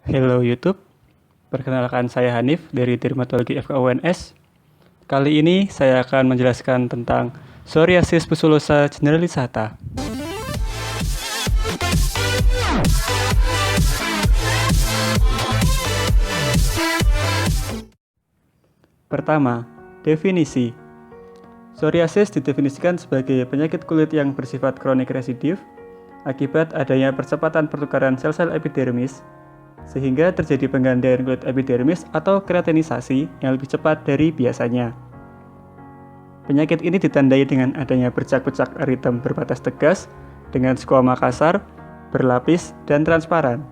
Hello YouTube, perkenalkan saya Hanif dari Dermatologi FKUNS. Kali ini saya akan menjelaskan tentang psoriasis pustulosa generalisata. Pertama, definisi. Psoriasis didefinisikan sebagai penyakit kulit yang bersifat kronik residif akibat adanya percepatan pertukaran sel-sel epidermis sehingga terjadi penggantian kulit epidermis atau keratenisasi yang lebih cepat dari biasanya. Penyakit ini ditandai dengan adanya bercak-bercak eritem berbatas tegas dengan skuama kasar, berlapis, dan transparan,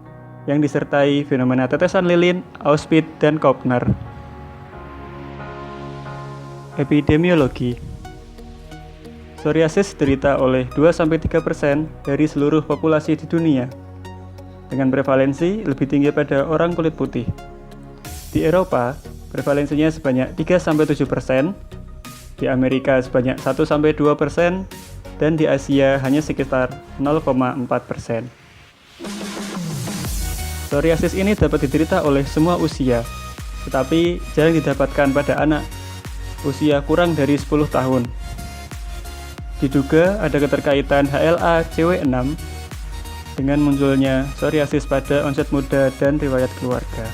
yang disertai fenomena tetesan lilin, Auspit, dan Koppner. Epidemiologi. Psoriasis diderita oleh 2-3% dari seluruh populasi di dunia, dengan prevalensi lebih tinggi pada orang kulit putih. Di Eropa, prevalensinya sebanyak 3-7%, di Amerika sebanyak 1-2%, dan di Asia hanya sekitar 0,4%. Psoriasis ini dapat diderita oleh semua usia, tetapi jarang didapatkan pada anak usia kurang dari 10 tahun. Diduga ada keterkaitan HLA-CW6 dengan munculnya psoriasis pada onset muda dan riwayat keluarga.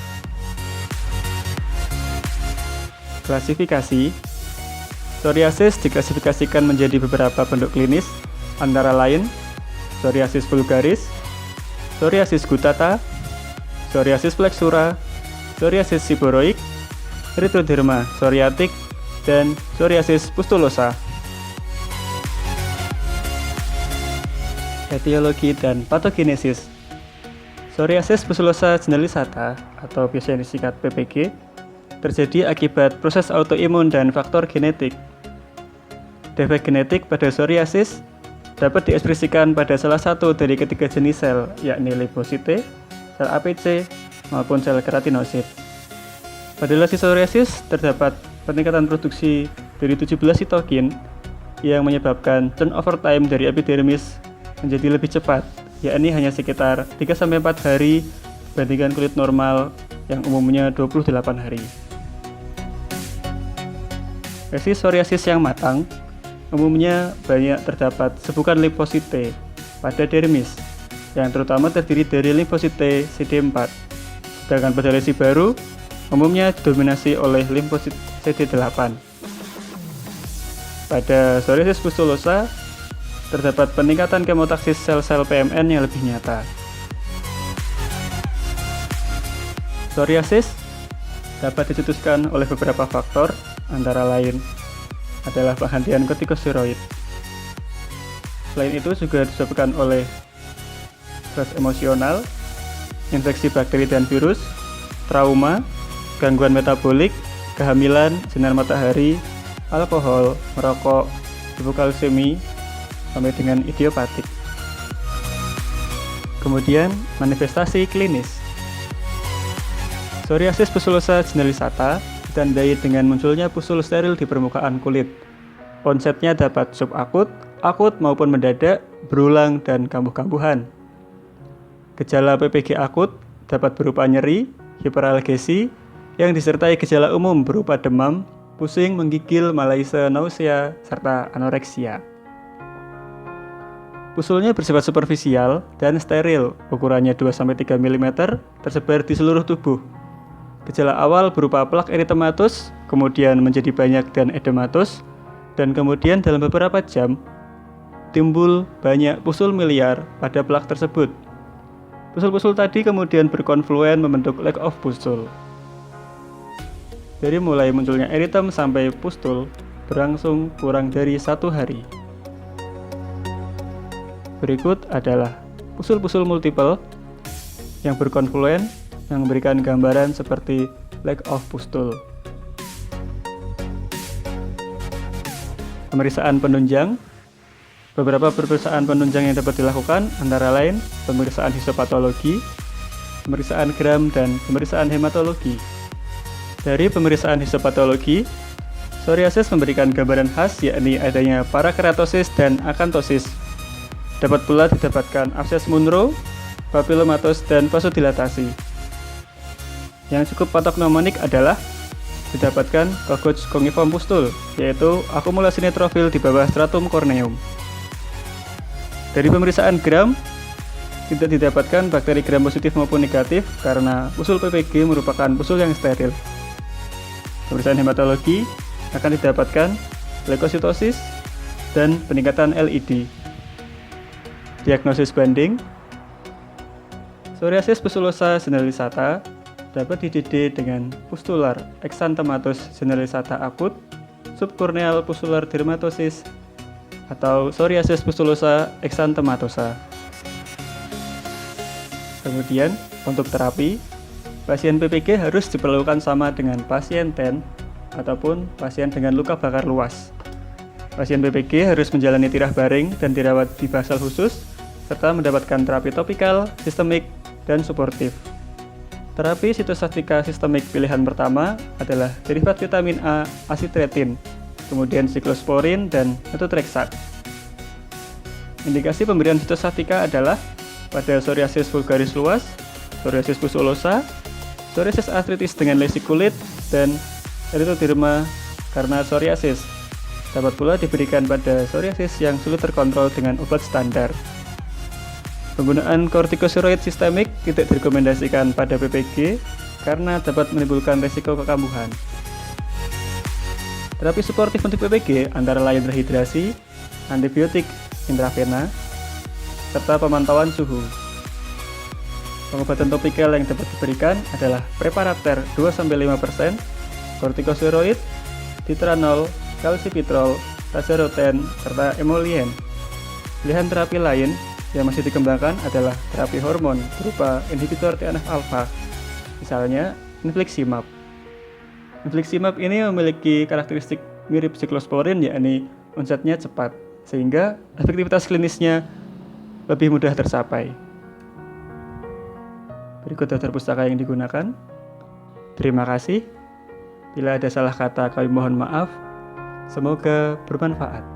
Klasifikasi. Psoriasis diklasifikasikan menjadi beberapa bentuk klinis, antara lain psoriasis vulgaris, psoriasis gutata, psoriasis flexura, psoriasis seborrheic, erythroderma psoriatik, dan psoriasis pustulosa. Etiologi dan patogenesis. Psoriasis pustulosa generalisata atau biasa disingkat PPG terjadi akibat proses autoimun dan faktor genetik. Defek genetik pada psoriasis dapat diekspresikan pada salah satu dari ketiga jenis sel, yakni limfosit, sel APC, maupun sel keratinosit. Pada lesi psoriasis terdapat peningkatan produksi dari 17 sitokin yang menyebabkan turnover time dari epidermis menjadi lebih cepat, yakni hanya sekitar 3-4 hari dibandingkan kulit normal yang umumnya 28 hari. Versi psoriasis yang matang umumnya banyak terdapat sebukan limfosit pada dermis yang terutama terdiri dari limfosit CD4, sedangkan pada lesi baru umumnya didominasi oleh limfosit CD8. Pada psoriasis pustulosa terdapat peningkatan kemotaksis sel-sel PMN yang lebih nyata. Psoriasis dapat dicetuskan oleh beberapa faktor, antara lain adalah penghentian kortikosteroid. Selain itu juga disebabkan oleh stres emosional, infeksi bakteri dan virus, trauma, gangguan metabolik, kehamilan, sinar matahari, alkohol, merokok, hipokalsemi, sampai dengan idiopatik. Kemudian, manifestasi klinis. Psoriasis pustulosa generalisata ditandai dengan munculnya pustul steril di permukaan kulit. Onsetnya dapat subakut, akut maupun mendadak, berulang, dan kambuh-kambuhan. Gejala PPG akut dapat berupa nyeri, hiperalgesi, yang disertai gejala umum berupa demam, pusing, menggigil, malaise, nausea, serta anoreksia. Pustulnya bersifat superficial dan steril, ukurannya 2-3 mm, tersebar di seluruh tubuh. Gejala awal berupa plak erythematus, kemudian menjadi banyak dan edematus, dan kemudian dalam beberapa jam timbul banyak pustul miliar pada plak tersebut. Pustul-pustul tadi kemudian berkonfluen membentuk leg of pustul. Dari mulai munculnya eritem sampai pustul berlangsung kurang dari 1 hari. Berikut adalah pustul-pustul multiple yang berkonfluen yang memberikan gambaran seperti leg of pustul. Pemeriksaan penunjang. Beberapa pemeriksaan penunjang yang dapat dilakukan antara lain pemeriksaan histopatologi, pemeriksaan gram, dan pemeriksaan hematologi. Dari pemeriksaan histopatologi, psoriasis memberikan gambaran khas yakni adanya parakeratosis dan akantosis. Dapat pula didapatkan abses Munro, papillomatos, dan vasodilatasi. Yang cukup patognomonik adalah didapatkan Cockroach kongiform pustul, yaitu akumulasi neutrofil di bawah stratum corneum. Dari pemeriksaan gram, tidak didapatkan bakteri gram positif maupun negatif karena pusul PPG merupakan pusul yang steril. Pemeriksaan hematologi akan didapatkan leukositosis dan peningkatan LED. Diagnosis banding, psoriasis pustulosa generalisata dapat didede dengan pustular exanthematus generalisata akut, subcorneal pustular dermatosis, atau psoriasis pustulosa exanthematosa. Kemudian, untuk terapi, pasien PPG harus diperlakukan sama dengan pasien TEN ataupun pasien dengan luka bakar luas. Pasien PPG harus menjalani tirah baring dan dirawat di basal khusus, serta mendapatkan terapi topikal, sistemik, dan suportif. Terapi sitostaktika sistemik pilihan pertama adalah derivat vitamin A acitretin, kemudian siklosporin dan methotrexate. Indikasi pemberian sitostaktika adalah pada psoriasis vulgaris luas, psoriasis pustulosa, psoriasis artritis dengan lesi kulit, dan erythroderma karena psoriasis. Dapat pula diberikan pada psoriasis yang sulit terkontrol dengan obat standar. Penggunaan kortikosteroid sistemik tidak direkomendasikan pada PPG karena dapat menimbulkan risiko kekambuhan. Terapi suportif untuk PPG antara lain rehidrasi, antibiotik intravena, serta pemantauan suhu. Pengobatan topikal yang dapat diberikan adalah preparater 2-5%, kortikosteroid, ditranol, kalsipitrol, tazarotene, serta emolien. Pilihan terapi lain yang masih dikembangkan adalah terapi hormon berupa inhibitor TNF-alpha, misalnya infliximab. Infliximab ini memiliki karakteristik mirip siklosporin, yakni onsetnya cepat, sehingga efektivitas klinisnya lebih mudah tercapai. Berikut daftar pustaka yang digunakan. Terima kasih. Bila ada salah kata, kami mohon maaf. Semoga bermanfaat.